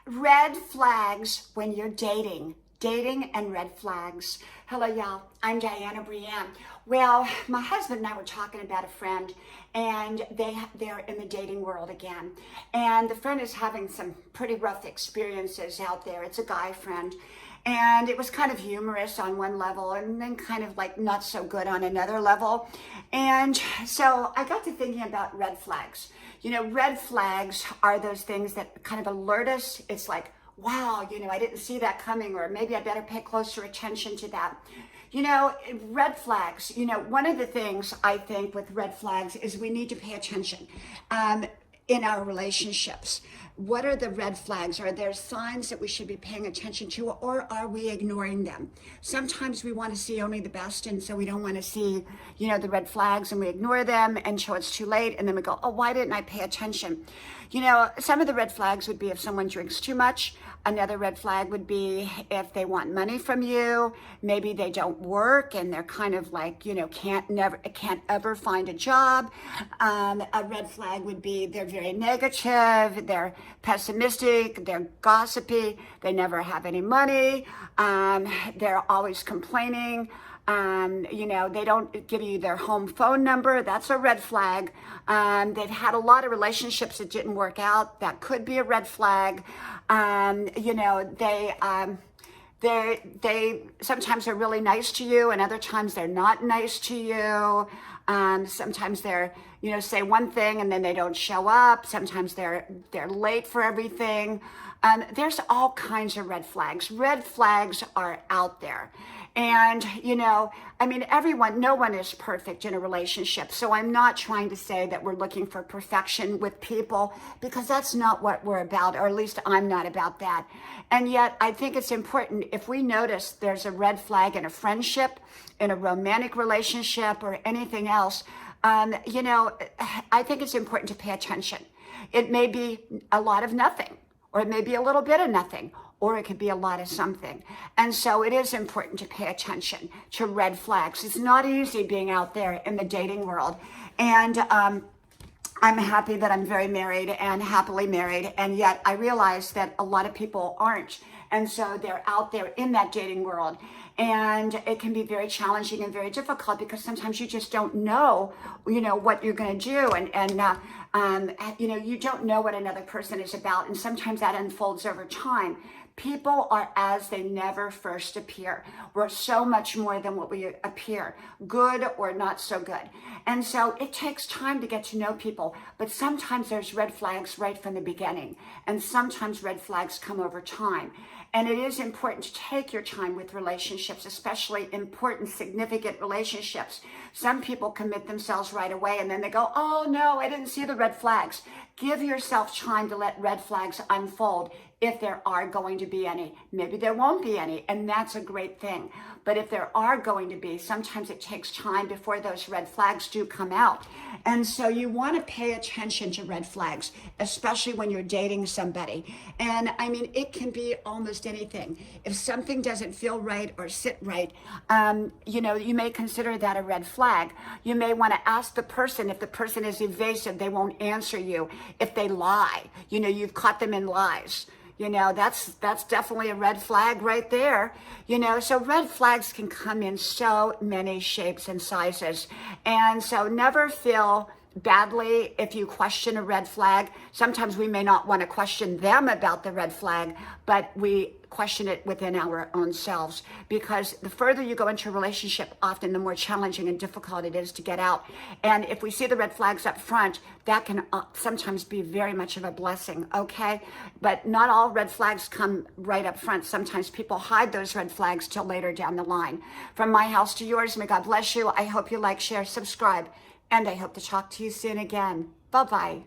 Red flags when you're dating and red flags. Hello, y'all. I'm Diana Brienne. Well, my husband and I were talking about a friend, and they're in the dating world again. And the friend is having some pretty rough experiences out there. It's a guy friend. And it was kind of humorous on one level and then kind of like not so good on another level. And so I got to thinking about red flags. You know, red flags are those things that kind of alert us. It's like, wow, I didn't see that coming, or maybe I better pay closer attention to that. Red flags, one of the things I think with red flags is we need to pay attention in our relationships. What are the red flags? Are there signs that we should be paying attention to, or are we ignoring them? Sometimes we want to see only the best, and so we don't want to see, the red flags, and we ignore them until it's too late, and then we go, oh, why didn't I pay attention? Some of the red flags would be if someone drinks too much. Another red flag would be if they want money from you. Maybe they don't work and they're kind of like, can't ever find a job. A red flag would be they're very negative, they're pessimistic, they're gossipy, they never have any money, they're always complaining. They don't give you their home phone number. That's a red flag. They've had a lot of relationships that didn't work out. That could be a red flag. They sometimes are really nice to you, and other times they're not nice to you. Sometimes they're, say one thing and then they don't show up. Sometimes they're late for everything. There's all kinds of red flags. Red flags are out there. And, no one is perfect in a relationship. So I'm not trying to say that we're looking for perfection with people, because that's not what we're about, or at least I'm not about that. And yet I think it's important, if we notice there's a red flag in a friendship, in a romantic relationship, or anything else, I think it's important to pay attention. It may be a lot of nothing, or it may be a little bit of nothing, or it could be a lot of something. And so it is important to pay attention to red flags. It's not easy being out there in the dating world. And I'm happy that I'm very married and happily married. And yet I realize that a lot of people aren't. And so they're out there in that dating world. And it can be very challenging and very difficult, because sometimes you just don't know, what you're going to do. You don't know what another person is about. And sometimes that unfolds over time. People are as they never first appear. We're so much more than what we appear, good or not so good. And so it takes time to get to know people, but sometimes there's red flags right from the beginning, and sometimes red flags come over time. And it is important to take your time with relationships, especially important, significant relationships. Some people commit themselves right away, and then they go, oh no, I didn't see the red flags. Give yourself time to let red flags unfold, if there are going to be any. Maybe there won't be any, and that's a great thing. But if there are going to be, sometimes it takes time before those red flags do come out. And so you want to pay attention to red flags, especially when you're dating somebody. And it can be almost anything. If something doesn't feel right or sit right, you may consider that a red flag. You may want to ask the person. If the person is evasive, they won't answer you. If they lie, you've caught them in lies. That's definitely a red flag right there. So red flags can come in so many shapes and sizes. And so never feel badly if you question a red flag. Sometimes we may not want to question them about the red flag, but we question it within our own selves, because the further you go into a relationship, often the more challenging and difficult it is to get out. And if we see the red flags up front, that can sometimes be very much of a blessing, okay? But not all red flags come right up front. Sometimes people hide those red flags till later down the line. From my house to yours, may God bless you. I hope you like, share, subscribe, and I hope to talk to you soon again. Bye-bye.